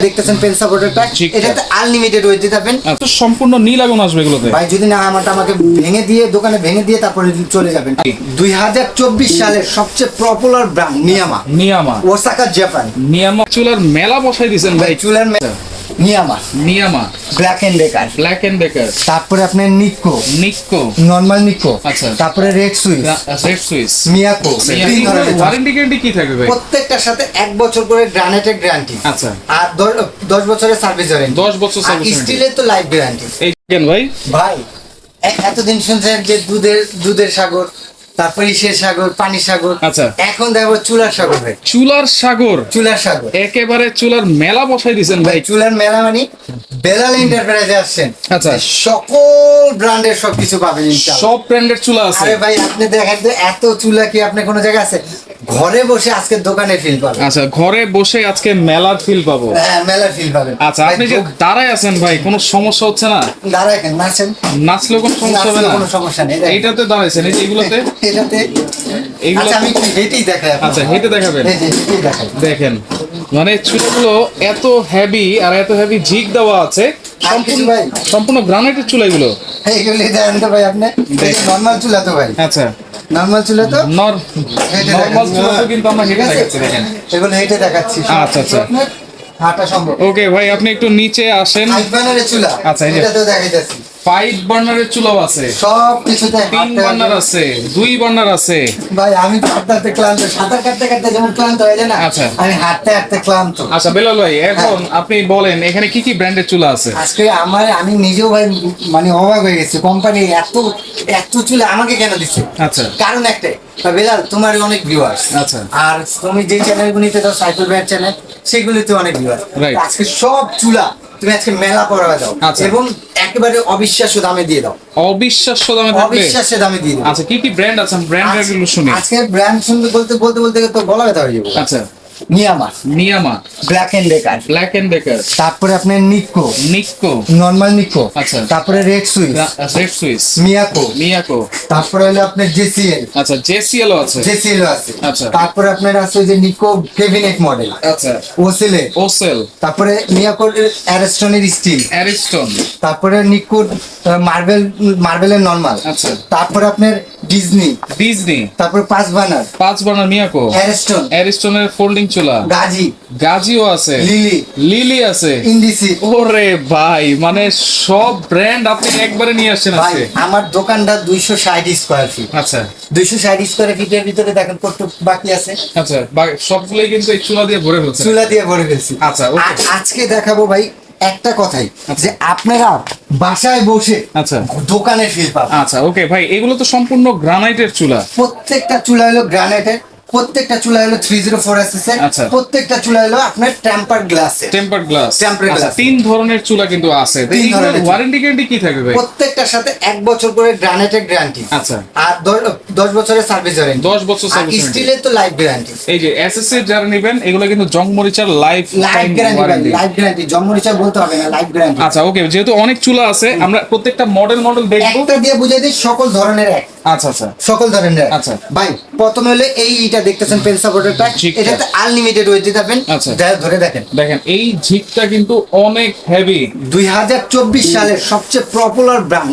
দেখতেছেন পেন সাপোর্টারটা, এটাতে unlimited wait দিতে পারবেন। সম্পূর্ণ নীল আগুন আসবে এগুলোতে ভাই যদি না আমাকে ভেঙে দিয়ে দোকানে ভেঙে দিয়ে তারপরে চলে যাবেন। 2024 সালের সবচেয়ে পপুলার ব্র্যান্ড নিয়ামা ওসাকা জাপান। নিয়ামা চুলার মেলা বসাই দিয়েছেন ভাই। চুলার নিয়ামা ব্ল্যাক এন্ড ডেকার, তারপরে আপনার নিক্কো নরমাল নিক্কো, আচ্ছা, তারপরে red Swiss Miyako. Warranty guarantee কি থাকবে ভাই? প্রত্যেকটার সাথে 1 বছর করে গ্রানাইটের গ্যারান্টি, আচ্ছা, আর 10 বছরের সার্ভিস ওয়ারেন্টি। 10 বছর সার্ভিস ওয়ারেন্টি। স্টিলের তো লাইফ গ্যারান্টি। এই কেন ভাই এতদিন শুনছেন যে দুধের সাগর, তারপরে ইসের সাগর, পানির সাগর, আচ্ছা, এখন দেখো চুলার সাগর ভাই। চুলার সাগর একেবারে চুলার মেলা বসাই দিয়েছেন ভাই। চুলার মেলা মানে বেলাল এন্টারপ্রাইজে আসছেন, আচ্ছা, সকল ব্র্যান্ডের সবকিছু পাবেন ইনশাআল্লাহ। সব ব্র্যান্ডের চুলা আছে। আরে ভাই আপনি দেখেন তো, এত চুলা কি আপনি কোনো জায়গায় আছে? ঘরে বসে আজকে দোকানে ফিল পাবেন। আচ্ছা, ঘরে বসে আজকে মেলার ফিল পাবো। হ্যাঁ, মেলার ফিল পাবেন। আচ্ছা, আপনি যে দাঁড়ায় আছেন ভাই, কোনো সমস্যা হচ্ছে না? দাঁড়ায় কেন, নাচেন, নাচলেও কোনো সমস্যা হবে না? কোনো সমস্যা নেই। এইটাতে দাঁড়াইছেন, এই যে এগুলোতে এইগুলো। আচ্ছা, আমি হেঁটেই দেখাই। আচ্ছা, হেঁটে দেখাবেন। হেঁটেই দেখাই। দেখেন, মানে চুলাগুলো এত হেভি, আর এত হেভি ঝিক দেওয়া আছে। সম্পূর্ণ গ্রানাইটের চুলা এগুলো। এইগুলি দেন তো ভাই আপনি। নরমাল চুলা তো ভাই। আচ্ছা, নরমাল চুলা তো নরমাল চুলা তো, কিন্তু আমরা হেঁটে দেখাচ্ছি। দেখেন, এগুলো হেঁটে দেখাচ্ছি। আচ্ছা আচ্ছা, হাঁটা সম্ভব। ওকে ভাই, আপনি একটু নিচে আসেন। 5 বার্নারের চুলা। আচ্ছা, এটা তো দেখাইতাছি। 5 বার্নারের চুলাও আছে, সব কিছুতে 3 বার্নার আছে, 2 বার্নার আছে। ভাই আমি তো হাঁটতে ক্লান্ত, সাঁতার কাটতে যেমন ক্লান্ত হয়ে যায় না, আচ্ছা, আমি হাঁটতে ক্লান্ত। আচ্ছা বেলাল ভাই, এখন আপনি বলেন এখানে কি কি ব্র্যান্ডের চুলা আছে? আজকে আমি নিজেও ভাই মানে অবাক হয়ে গেছি, কোম্পানি এত চুলা আমাকে কেন দিচ্ছে। আচ্ছা, কারণ একটাই, বেলাল তোমার অনেক ভিউয়ার্স, আচ্ছা, আর তুমি যে চ্যানেলগুলিতে দাও সাইকেল ব্র্যান্ড চ্যানেল, সেগুলিতে অনেক ভিউয়ার্স। রাইট, আজকে সব চুলা তুমি আজকে মেলা পড়া দাও, এবং একেবারে অবিশ্বাস্য দামে দিয়ে দাও। অবিশ্বাস্য দামে থাকবে? অবিশ্বাস্য দামে দিয়ে দাও। আচ্ছা, কি কি ব্র্যান্ড আছে? ব্র্যান্ডের গুলো শুনি। আজকে ব্র্যান্ড শুনতে বলতে তো গলা ব্যথা হয়ে যাবে। আচ্ছা, নিয়ামা ব্ল্যাক এন্ড ডেকার, তারপরে আপনার নিক্কো নরমাল নিক্কো, আচ্ছা, তারপরে রেড সুইস মিয়াকো, তারপরে হলো আপনার জেসিএল। আচ্ছা, জেসিএল আছে। আচ্ছা, তারপরে আপনার আছে যে নিক্কো কেবিনেট মডেল, আচ্ছা, ওসেল, তারপরে মিয়াকোর অ্যারিস্টনের স্টিল, তারপরে নিক্কোর মার্বেলের নরমাল, আচ্ছা, তারপরে আপনার ডিজনি, তারপরে 5 বার্নার মিয়াকো, অ্যারিস্টনের ফোল্ডিং চুলা, গাজিও আছে, লিলি আছে, ইন্ডিসি। ওরে ভাই, মানে সব ব্র্যান্ড আপনি একবারে নিয়ে আসছেন আজকে। আমার দোকানটা 260 স্কয়ার ফিট। আচ্ছা, 260 স্কয়ার ফিটের ভিতরে দেখেন কতটুকু বাকি আছে। আচ্ছা, সবগুলোই কিন্তু এই চুলা দিয়ে ভরে ফেলছি। আচ্ছা, আজকে দেখাবো ভাই একটা কথাই, যে আপনারা বাসায় বসে, আচ্ছা, দোকানে ফিল পাবেন। আচ্ছা, ওকে ভাই, এগুলো তো সম্পূর্ণ গ্রানাইটের চুলা। প্রত্যেকটা চুলা হলো গ্রানাইটের, প্রত্যেকটা চুলা হলো 304 এসএসএর, প্রত্যেকটা চুলা হলো আপনার টেম্পারড গ্লাস। 3 ধরনের চুলা কিন্তু আছে। ওয়ারেন্টি গ্যারান্টি কি থাকবে ভাই? প্রত্যেকটার সাথে 1 বছর করে গ্রানাইটের গ্যারান্টি, আচ্ছ, আর 10 বছরের সার্ভিস ওয়ারেন্টি। 10 বছর সার্ভিস ওয়ারেন্টি। স্টিলের তো লাইফ গ্যারান্টি। এই যে এসএসসি যারা নেবেন, এগুলো কিন্তু জং মরিচার লাইফ গ্যারান্টি, জং মরিচা বলতে হবে না, লাইফ গ্যারান্টি। আচ্ছা, ওকে, যেহেতু অনেক চুলা আছে, আমরা প্রত্যেকটা মডেল দেখবো। একটা দিয়ে বুঝাই দিই, সকল ধরনের এক। আচ্ছা, সকল ধরনের। আচ্ছা ভাই, প্রথমে হলে এইটা দেখতেছেন পেন সাপোর্টারটা, এটাতে আনলিমিটেড ওয়েট দিতে পারবেন। আচ্ছা, ধরে দেখেন, এই ঝিকটা কিন্তু অনেক হেভি। 2024 সালের সবচেয়ে পপুলার ব্র্যান্ড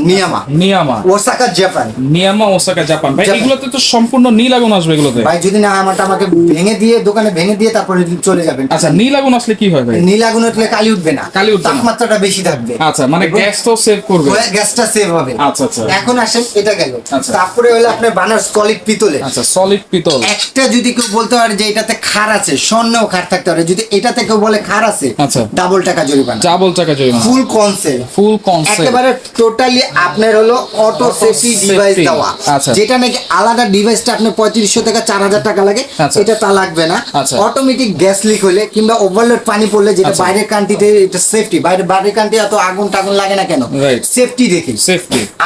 নিয়ামা ওসাকা জাপান। ভাই, এগুলোতে তো সম্পূর্ণ নীল আগুন আসবে এগুলোতে। ভাই যদি না আমাকে ভেঙে দিয়ে দোকানে ভেঙে দিয়ে তারপরে চলে যাবেন। আচ্ছা, নীল আগুন আসলে কি হয় ভাই? নীল আগুন উঠলে কালি উঠবে না, তাপমাত্রাটা বেশি থাকবে। আচ্ছা, মানে গ্যাস তো সেভ করবে, গ্যাসটা সেভ হবে। আচ্ছা, এখন আসেন, এটা গেল। তারপরে হলো আপনার বানার সলিড পিতলে। আচ্ছা, সলিড পিতল। একটা যদি কেউ বলতে পারে যে এটাতে খার আছে, স্বর্ণেও খার থাকতে পারে, যদি এটাতে কেউ বলে খার আছে, আচ্ছা, ডাবল টাকা জরিমানা। ফুল কনসেপ্ট, একেবারে টোটালি আপনার হলো অটো সেফটি ডিভাইস দেওয়া। যেটা নাকি আলাদা ডিভাইসটা আপনার 3500 থেকে 4000 টাকা লাগে, এটা তা লাগবে না। অটোমেটিক গ্যাস লিক হলে কিংবা ওভারলোড পানি পড়লে, যেটা বাইরের কান্ট্রিতে এটা সেফটি, বাইরের কান্ট্রি এত আগুন টাগুন লাগে না কেন, সেফটি দেখি।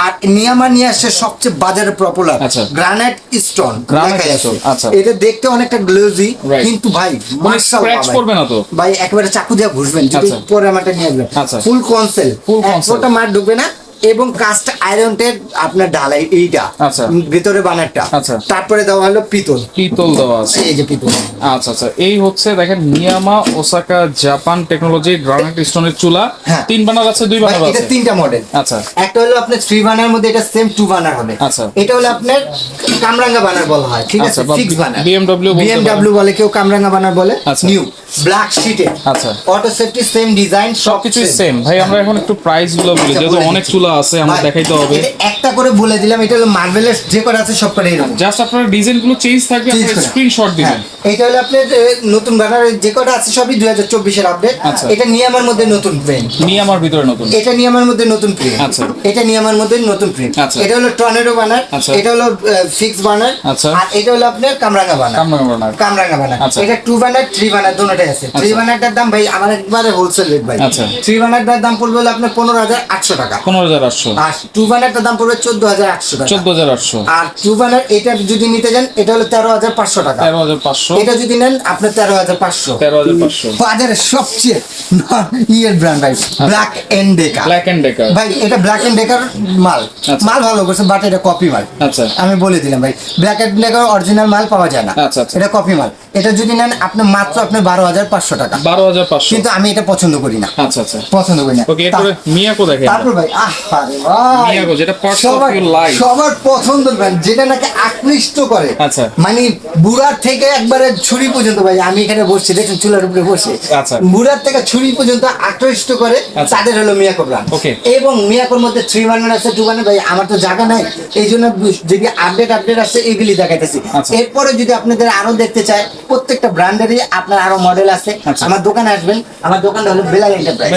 আর নিয়ামা নিয়ে আসছে সবচেয়ে বাজারে পপুলার গ্রানাইট স্টোন। এটা দেখতে অনেকটা গ্লোজি, কিন্তু ভাই ভাই একেবারে চাকু দিয়ে ঘুষবেন, যদি পরে আমারটা নিয়ে আসবেন। ফুল কনসেপ্ট, একটা মার ঢুকবে না, এবং কাস্ট আয়রনের আপনার ঢালাই এইটা আচ্ছা ভিতরে বানারটা আচ্ছা তারপরে দেওয়া হলো পিতল দেওয়া আছে এই যে পিতল আচ্ছা আচ্ছা এই হচ্ছে দেখেন নিয়ামা ওসাকা জাপান টেকনোলজি গ্রানাইট স্টোনের চুলা 3 বার্নার আছে 2 বার্নার আছে এটা তিনটা মডেল আচ্ছা একটা হলো আপনার 3 বার্নার মধ্যে এটা সেম 2 বার্নার হবে আচ্ছা এটা হলো আপনার কামরাঙ্গা বার্নার বলা হয় ঠিক আছে 6 বার্নার BMW বলে কেউ কামরাঙ্গা বার্নার বলে নিউ ব্ল্যাক শীটে আচ্ছা অটো সেফটি সেম ডিজাইন সবকিছু সেম ভাই আমরা এখন একটু প্রাইস গুলো বলি যেহেতু অনেক চুলা আছে আমরা দেখাইতে হবে একটা করে বলে দিলাম এটা হলো মার্ভেলের যে করা আছে সব করে এরকম জাস্ট আপনার ডিজাইন গুলো চেঞ্জ থাকবে আপনারা স্ক্রিনশট দিবেন এটা হলো আপনার নতুন বানার যে কটা আছে সবই 2024 এর আপডেট এটা নিয়ামার মধ্যে নতুন প্রিন্ট নিয়ামার ভিতরে নতুন এটা নিয়ামার মধ্যে নতুন প্রিন্ট আচ্ছা এটা নিয়ামার মধ্যে নতুন প্রিন্ট এটা হলো টর্নেডো বানার এটা হলো ফিক্স বানার আর এটা হলো আপনার কামরাঙ্গা বানার কামরাঙ্গা বানার এটা 2 বানার 3 বানার দুটোটাই আছে 3 বানারটার দাম ভাই আমার একবারে হোলসেল রেট ভাই আচ্ছা 3 বানারটার দাম পড়বে হলো আপনার 15800 টাকা 15800 আর 2 বানারটার দাম পড়বে 14800 টাকা 14800 আর 2 বানার এটা যদি নিতে যান এটা হলো 13500 টাকা 13500 এটা যদি নেন আপনার 13500 বাজারের সবচেয়ে ইয়ের ব্র্যান্ড ভাই ব্ল্যাক এন্ড ডেকার ভাই এটা ব্ল্যাক এন্ড ডেকার মাল মাল ভালো করছে বাট এটা কপি মাল আচ্ছা আমি বলে দিলাম ভাই ব্ল্যাক এন্ড ডেকার অরিজিনাল মাল পাওয়া যায় না আচ্ছা এটা কপি মাল এটা যদি নেন আপনি মাত্র আপনি 12500 টাকা 12500 কিন্তু আমি এটা পছন্দ করি না আচ্ছা আচ্ছা পছন্দ করি না ওকে এরপরে মিয়াকো দেখেন তারপর ভাই আরে ভাই মিয়াকো যেটা পার্টস অফ ইউর লাইফ সবার পছন্দের ব্র্যান্ড যেটা নাকি আকৃষ্ট করে আচ্ছা মানে বুড়ার থেকে একবারে ছুরি পর্যন্ত ভাই আমি এখানে বসছি দেখুন চুলার উপরে বসে আচ্ছা বুড়ার থেকে ছুরি পর্যন্ত আকৃষ্ট করে তাদের হলো মিয়াকো ব্র্যান্ড এবং মিয়াকোর মধ্যে 3 বার্নার আছে 2 বার্নার ভাই আমার তো জায়গা নাই এই জন্য যদি আপডেট আছে এগুলি দেখাইতেছি এরপরে যদি আপনাদের আরো দেখতে চাই প্রত্যেকটা ব্র্যান্ডেরই আপনার আরো মডেল আছে আমার দোকানে আসবেন আমার দোকানটা হলো বেলাল এন্টারপ্রাইজ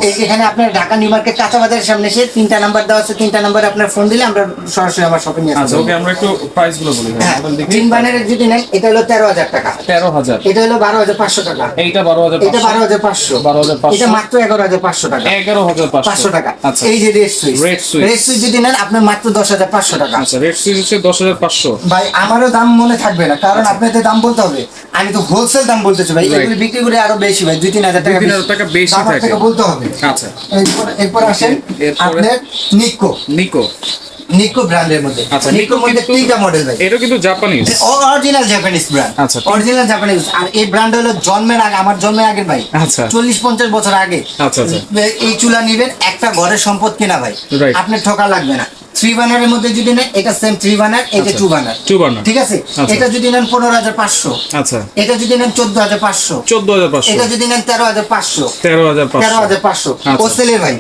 এই যেখানে আপনার ঢাকা নিউ মার্কেট কাঁচা বাজারের সামনে এসে 3টা নাম্বার দেওয়া আছে 3টা নাম্বারে আপনার ফোন দিলে আমরা সরাসরি আমার শপে নিয়ে আসবো ওকে আমরা একটু প্রাইস গুলো বলি দেখি 3 বার্নারের যদি নেন এটা হলো 13000 টাকা 13000 এটা হলো 12500 টাকা এইটা 12500 এটা 12500 এটা মাত্র 11500 টাকা 11500 টাকা আচ্ছা এই যে রেড সুইচ যদি নেন আপনার মাত্র 10500 টাকা আচ্ছা রেড সুইচ হচ্ছে 10500 ভাই আমারও দাম মনে থাকবে না কারণ আপনাদের দাম বলতে হবে আমি তো হোলসেল দাম বলতেছি ভাই এগুলো বিক্রি করে আরো বেশি ভাই 2-3000 টাকা 2-3000 টাকা বেশি থাকে বলতে হবে আচ্ছা এরপর আসেন আপনার নিকো ব্র্যান্ডের মধ্যে আচ্ছা নিকোর মধ্যে তিনটা মডেল ভাই এটা কিন্তু জাপানিজ অরিজিনাল জাপানিজ ব্র্যান্ড আচ্ছা অরিজিনাল জাপানিজ আর এই ব্র্যান্ড হলো জন্মের আগে আমার জন্মের আগে ভাই আচ্ছা 40-50 বছর আগে আচ্ছা আচ্ছা এই চুলা নেবেন একটা ঘরের সম্পদ কিনা ভাই আপনার ঠকা লাগবে না 3 বার্নারের মধ্যে যদি নেন এটা সেম 3 বার্নার এটা 2 বার্নার ঠিক আছে এটা যদি নেন 15500 আচ্ছা এটা যদি নেন 14500 এটা যদি নেন 13500 ওসেলের ভাই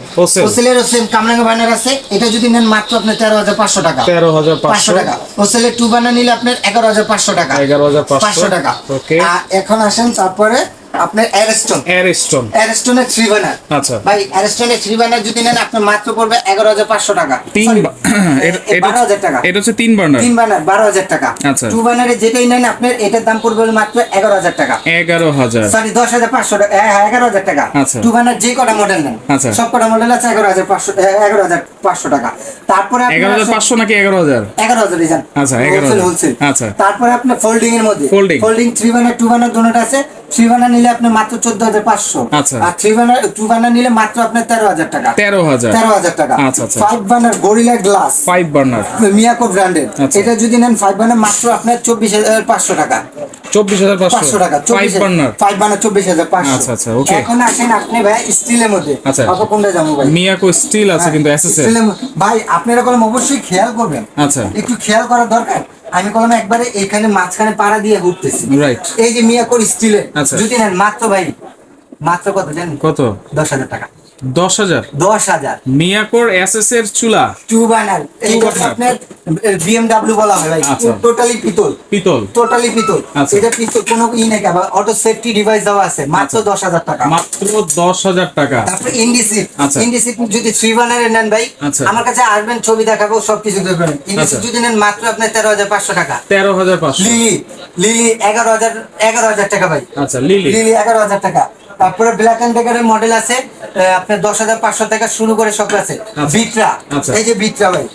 ওসেলের সেম কামরাঙ্গা বার্নার আছে এটা যদি নেন মাত্র আপনার 13500 টাকা 13500 টাকা ওসেলের 2 বার্নার নিলে আপনার 11500 টাকা 11500 টাকা ওকে এখন আসেন তারপরে আপনার অ্যারেস্টনের 3 বার্নার আচ্ছা ভাই অ্যারেস্টনের 3 বার্নার যদি নেন আপনার মাত্র পড়বে 11500 টাকা 12000 টাকা এটা হচ্ছে 3 বার্নার 12000 টাকা আচ্ছা 2 বার্নারে যেটাই নেন আপনার এটার দাম পড়বে মাত্র 11000 টাকা 11000 সরি 10500 টাকা 11000 টাকা 2 বার্নার যে কটা মডেল নেন সব কটা মডেল আছে 11500 টাকা তারপরে 11500 নাকি 11000 11000 রিজন আচ্ছা 11000 হোলসেল আচ্ছা তারপরে আপনার ফোল্ডিং এর মধ্যে ফোল্ডিং 3 বার্নার 2 বার্নার দুটোটা আছে 3 বার্নার নিলে আপনি মাত্র 14500 আচ্ছা আর 3 বার্নার 2 বার্নার নিলে মাত্র আপনার 13000 টাকা 13000 টাকা আচ্ছা আচ্ছা 5 burner Gorilla Glass 5 burner Miyako ব্র্যান্ডের এটা যদি নেন 5 বার্নার মাত্র আপনার 24500 টাকা 24500 টাকা 5 বার্নার 24500 আচ্ছা আচ্ছা ওকে এখন আসেন আপনি ভাই স্টিলের মধ্যে আচ্ছা কোনটা যাবো ভাই মিয়াকো স্টিল আছে কিন্তু এসএস ভাই আপনারা কলম অবশ্যই খেয়াল করবেন আচ্ছা একটু খেয়াল করার দরকার আমি কলম একবারে এখানে মাঝখানে পাড়া দিয়ে ঘুরতেছি রাইট এই যে মিয়াকোর স্টিলের যদি নেন মাত্র ভাই মাত্র কত জানেন কত 10000 টাকা 10000 মিয়াকোর এসএস এর চুলা 2 বার্নার এইটা আপনার BMW বলা হয় ভাই টোটালি পিতল টোটালি পিতল এটা পিতল কোনো নাই আবার অটো সেফটি ডিভাইস দেওয়া আছে মাত্র 10000 টাকা মাত্র 10000 টাকা তারপর ইন্ডিসিপ যদি 3 বার্নারে নেন ভাই আমার কাছে আসবেন ছবি দেখাবো সবকিছু দেখবেন ইন্ডিসিপ যদি নেন মাত্র আপনার 13500 টাকা 13500 লিলি 11000 টাকা ভাই আচ্ছা লিলি 11000 টাকা তারপরে ব্ল্যাক এন্ড ডেকারের মডেল আছে আপনার 10500 টাকা শুরু করে সব আছে বিটরা এই যে বিটরা ভাই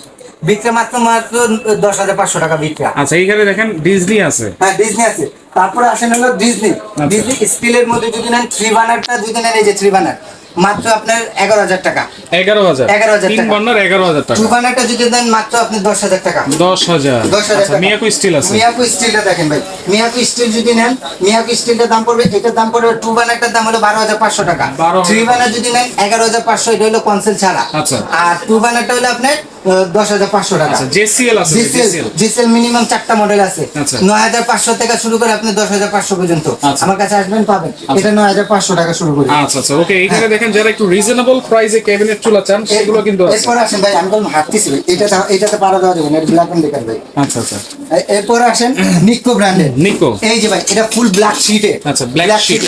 বিটরা মাত্র 10500 টাকা বিটরা আচ্ছা এইখানে দেখেন ডিজনি আছে হ্যাঁ ডিজনি আছে তারপরে আসেন হলো ডিজনি স্টিলের মধ্যে যদি নেন 3 বার্নারটা যদি নেন এই যে 3 বার্নার মাত্র আপনার 11,000 টাকা। 11,000 11,000 তিন টাকা। বার্নার 11,000 টাকা। টু বার্নারটা যদি দেন মাত্র আপনি 10,000 টাকা। 10,000 10,000 আচ্ছা টাকা। মিয়াকো স্টিল আছে। মিয়াকো স্টিলটা দেখেন ভাই, মিয়াকো স্টিল যদি নেন, মিয়াকো স্টিলটার দাম পড়বে, এটার দাম পড়বে টু বার্নারটার দাম হলো 12,500 টাকা। 12,000 থ্রি বার্নার যদি নেন 11,500, এটা হলো কনসেল ছাড়া। আচ্ছা। আর টু বার্নারটা হলো আপনার 10,500 টাকা। আচ্ছা জেসিএল আছে। জিসেল মিনিমাম 4টা মডেল আছে। আচ্ছা। 9,500 থেকে শুরু করে আপনি 10,500 পর্যন্ত আচ্ছা। আমার কাছে আসবেন পাবেন। এটা 9,500 টাকা শুরু করে। আচ্ছা আচ্ছা ওকে, এখানে দেখেন যারা একটু রিজনেবল প্রাইসে ক্যাবিনেট চুলা চান সেগুলো কিন্তু আছে। এরপর আসেন ভাই, আমি বললাম হাঁটতেছি ভাই, এটাতে পারা দেওয়া যাবে না, এটা ব্ল্যাক এন্ড দেখার ভাই। আচ্ছা আচ্ছা এরপর আসেন নিকো ব্র্যান্ডের। নিকো। এই যে ভাই, এটা ফুল ব্ল্যাক শীটে। আচ্ছা, black sheet।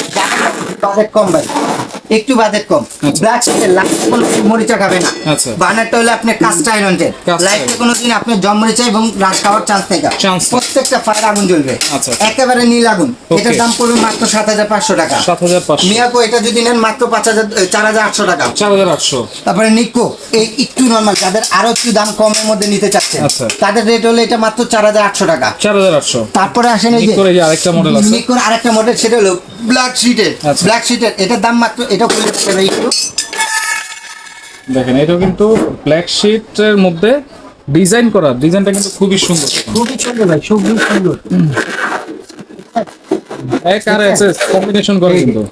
বাজেট কম ভাই, একটু বাজেট কম। আচ্ছা। ব্ল্যাক শীটে লাইট কোনো মরিচা খাবে না। আচ্ছা। বার্নারটা হলো আপনার কাস্ট আয়রনের। Cast লাইটে iron। কোনোদিন আপনার জম মরিচা এবং রাশ খাওয়ার চান্স নেই। Chance নেই। প্রত্যেকটা ফায়ার আগুন জ্বলবে। আচ্ছা। একেবারে নীল আগুন। Okay। এটার দাম পড়বে মাত্র 7,500 টাকা। 7,500 মিয়াকো এটা যদি নেন মাত্র 4,800 টাকা। 4,800 তারপরে নিকো, এই একটু নরমাল, যাদের আরো একটু দাম কমের মধ্যে নিতে চাচ্ছেন, আচ্ছা। তাদের রেট হলো এটা মাত্র 4,800 টাকা। 4,800 তারপরে আসেন এই যে নিকোর এই যে আরেকটা মডেল আছে। নিকোর আরেকটা মডেল, সেটা হলো ব্ল্যাক শীটের। আচ্ছা। ব্ল্যাক শীটের এটার দাম মাত্র, এটা খুলে দেখতে হবে একটু। দেখেন এটা কিন্তু ব্ল্যাক শিটের মধ্যে ডিজাইন করা, ডিজাইনটা কিন্তু খুবই সুন্দর। খুবই সুন্দর ভাই, খুবই সুন্দর। এক আর এসএস কম্বিনেশন করে কিন্তু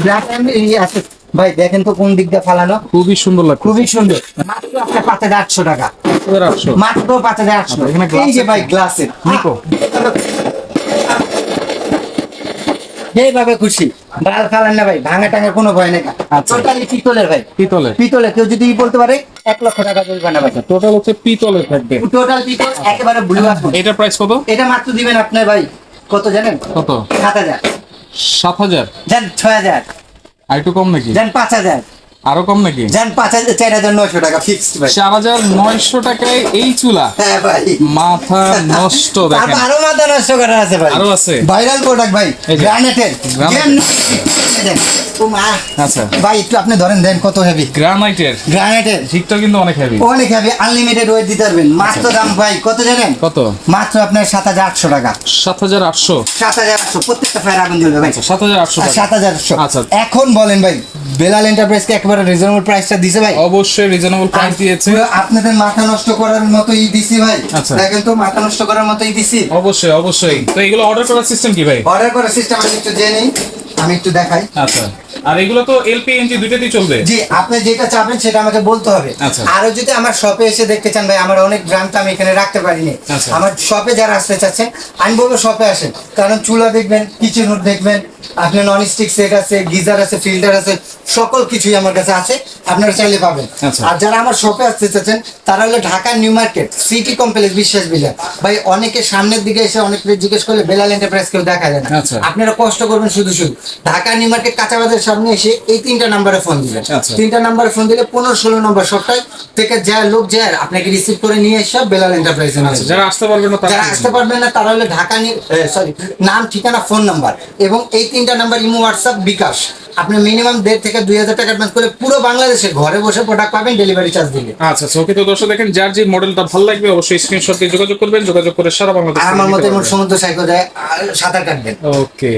ব্ল্যাক এন্ড এই আছে ভাই, দেখেন তো কোন দিক দিয়ে ফালানো, খুবই সুন্দর লাগছে। খুবই সুন্দর। মাত্র আপনার 5,800 টাকা। 4,800 মাত্র 5,800। এখানে glass এই যে এর- ভাই গ্লাসের নিকো। যেভাবে খুশি ডাল ফালান না ভাই, ভাঙা টাঙা কোনো ভয় নেই। আচ্ছা। টোটালি পিতলের ভাই, পিতলের। পিতলে কেউ যদি বলতে পারে 1,00,000 টাকা জরিমানা ভাই। টোটাল হচ্ছে পিতলের থাকবে। টোটাল পিতল একেবারে ব্লু আসবে। এটার প্রাইস কত? এটা মাত্র দিবেন আপনার ভাই কত জানেন? কত? 7,000। 7,000 যান 6,000। আর একটু কম নাকি? যান 5,000। আরো কম নাকি? যান 5,000, 4,900 টাকা ফিক্সড ভাই। 4,900 টাকায় এই চুলা? হ্যাঁ ভাই, মাথা নষ্ট। দেখেন আরো মাথা নষ্ট করা আছে ভাই, আরো আছে। ভাইরাল প্রোডাক্ট ভাই, এই যে। গ্রানাইটের। আচ্ছা ভাই একটু আপনি ধরেন, দেন কত হেভি গ্রানাইটের। গ্রানাইটের। ঠিকটা কিন্তু অনেক হেভি। অনেক হেভি, আনলিমিটেড ওয়েট দিতে পারবেন। মাত্র দাম ভাই কত জানেন? কত? মাত্র আপনার 7,800 টাকা। 7,800 7,800 প্রত্যেকটা ফায়ার আগুন জ্বলবে ভাই। 7,800 টাকা। 7,800। আচ্ছা। এখন বলেন ভাই, বেলাল এন্টারপ্রাইজকে একেবারে রিজনেবল প্রাইসটা দিছে ভাই। অবশ্যই রিজনেবল প্রাইস দিয়েছে। পুরো আপনাদের মাথা নষ্ট করার মতোই দিছি ভাই। আচ্ছা। দেখেন তো, মাথা নষ্ট করার মতোই দিছি। অবশ্যই অবশ্যই। তো এগুলো অর্ডার করার সিস্টেম কি ভাই? অর্ডার করার সিস্টেম আমি একটু জেনে নিই, আমি একটু দেখাই। আচ্ছা, আর এগুলো তো এলপি এনজি দুইটাতেই চলবে? জি, আপনি যেটা চাবেন সেটা আমাকে বলতে হবে। আচ্ছা। আরো যদি আমার শপে এসে দেখতে চান ভাই, আমার অনেক ব্র্যান্ড তো আমি এখানে রাখতে পারিনি। আচ্ছা। আমার শপে যারা আসতে চাচ্ছেন, আমি বলবো শপে আসেন, কারণ চুলা দেখবেন, কিচেন হুড দেখবেন, আপনার নন স্টিক সেট আছে, গিজার আছে, ফিল্টার আছে, সকল কিছুই আমার কাছে আছে, আপনারা চাইলে পাবেন। আচ্ছা। আর যারা আমার শপে আসতে চাচ্ছেন, তারা হলো Dhaka new market city complex বিশ্বাস বিল্ডার। ভাই অনেকে সামনের দিকে এসে অনেক জিজ্ঞেস করলে বেলাল এন্টারপ্রাইজ কেউ দেখা যায় না। আচ্ছা। আপনারা কষ্ট করবেন শুধু শুধু ঢাকা নিউ মার্কেট কাঁচাবাজারের সামনে এসে এই 3টা নাম্বারে ফোন দিবেন। আচ্ছা। 3টা নাম্বারে ফোন দিলে 15-16 নম্বর সবটাই থেকে যায় লোক যায় আপনাকে রিসিভ করে নিয়ে এসে বেলাল এন্টারপ্রাইজে নিয়ে আচ্ছা, আসবে। যারা আসতে পারবে না তারা যারা আসতে পারবেন না তারা হলে ঢাকা সরি নাম, ঠিকানা, ফোন নাম্বার এবং এই 3টা নাম্বার ইমো, হোয়াটসঅ্যাপ, বিকাশ। আপনি মিনিমাম 1,500 থেকে 2,000 টাকা অ্যাডভান্স করে পুরো বাংলাদেশে ঘরে বসে প্রোডাক্ট পাবেন, ডেলিভারি চার্জ দিলে। আচ্ছা ওকে। তো দর্শক দেখেন, যার যে মডেলটা ভালো লাগবে অবশ্যই স্ক্রিনশট দিয়ে যোগাযোগ করবেন, যোগাযোগ করে সারা বাংলাদেশ আর আমার মতে সমুদ্র সাইকেল যায় সাঁতার কাটবেন। ওকে।